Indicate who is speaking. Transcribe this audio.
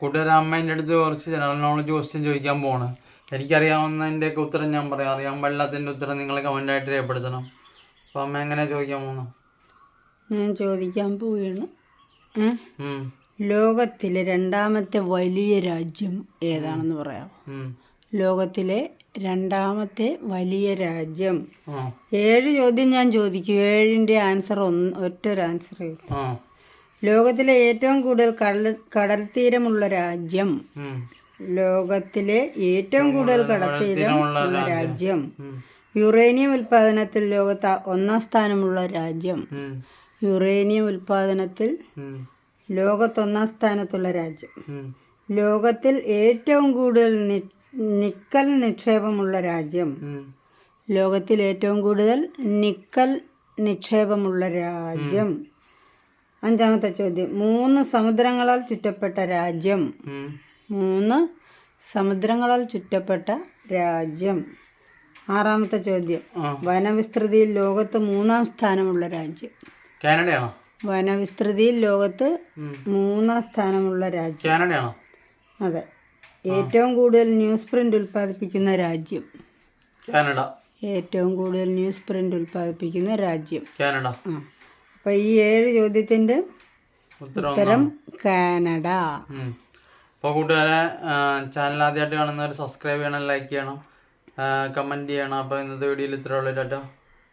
Speaker 1: കൂട്ടുകാരെ അമ്മേൻ്റെ അടുത്ത് കുറച്ച് ജനറൽ നോളജ് ക്വസ്റ്റ്യൻ ചോദിക്കാൻ പോവാണ്. എനിക്കറിയാവുന്നതിൻ്റെയൊക്കെ ഉത്തരം ഞാൻ പറയാം. അറിയാൻ പാടില്ലാത്തതിൻ്റെ ഉത്തരം നിങ്ങൾ കമൻ്റായിട്ട് രേഖപ്പെടുത്തണം. അപ്പോൾ അമ്മ എങ്ങനെയാണ് ചോദിക്കാൻ പോകുന്നത്?
Speaker 2: ഞാൻ ചോദിക്കാൻ പോവുകയാണ്. ലോകത്തിലെ രണ്ടാമത്തെ വലിയ രാജ്യം ഏതാണെന്ന് പറയാമോ? ലോകത്തിലെ രണ്ടാമത്തെ വലിയ രാജ്യം. 7 ചോദ്യം ഞാൻ ചോദിക്കും. 7ൻ്റെ ആൻസർ ഒറ്റൊരു ആൻസറേ ഉള്ളൂ. ലോകത്തിലെ ഏറ്റവും കൂടുതൽ കടൽ തീരമുള്ള രാജ്യം. ലോകത്തിലെ ഏറ്റവും കൂടുതൽ കടൽത്തീരമുള്ള രാജ്യം. യുറേനിയം ഉൽപാദനത്തിൽ ലോകത്ത് 1ാം സ്ഥാനമുള്ള രാജ്യം. യുറേനിയം ഉൽപാദനത്തിൽ ലോകത്ത് 1ാം സ്ഥാനത്തുള്ള രാജ്യം. ലോകത്തിൽ ഏറ്റവും കൂടുതൽ നിക്കൽ നിക്ഷേപമുള്ള രാജ്യം. ലോകത്തിൽ ഏറ്റവും കൂടുതൽ നിക്കൽ നിക്ഷേപമുള്ള രാജ്യം. 5ാമത്തെ ചോദ്യം. 3 സമുദ്രങ്ങളാൽ ചുറ്റപ്പെട്ട രാജ്യം. 3 സമുദ്രങ്ങളാൽ ചുറ്റപ്പെട്ട രാജ്യം. 6ാമത്തെ ചോദ്യം. വനവിസ്തൃതിയിൽ ലോകത്ത് 3ാം സ്ഥാനമുള്ള രാജ്യം.
Speaker 1: കാനഡയാണോ?
Speaker 2: വനവിസ്തൃതിയിൽ ലോകത്ത് 3ാം സ്ഥാനമുള്ള രാജ്യം.
Speaker 1: കാനഡയാണോ?
Speaker 2: അതെ. ഏറ്റവും കൂടുതൽ ന്യൂസ് പ്രിന്റ് ഉൽപ്പാദിപ്പിക്കുന്ന രാജ്യം.
Speaker 1: കാനഡ.
Speaker 2: ഏറ്റവും കൂടുതൽ ന്യൂസ് പ്രിന്റ് ഉൽപ്പാദിപ്പിക്കുന്ന രാജ്യം.
Speaker 1: കാനഡ.
Speaker 2: അപ്പോൾ ഈ 7 ചോദ്യത്തിൻ്റെ ഉത്തരം കാനഡ.
Speaker 1: അപ്പോൾ കൂട്ടുകാരെ, ചാനൽ ആദ്യമായിട്ട് കാണുന്നവർ സബ്സ്ക്രൈബ് ചെയ്യണം, ലൈക്ക് ചെയ്യണം, കമൻറ്റ് ചെയ്യണം. അപ്പോൾ ഇന്നത്തെ വീഡിയോയിൽ ഇത്രയുള്ള ടാറ്റ.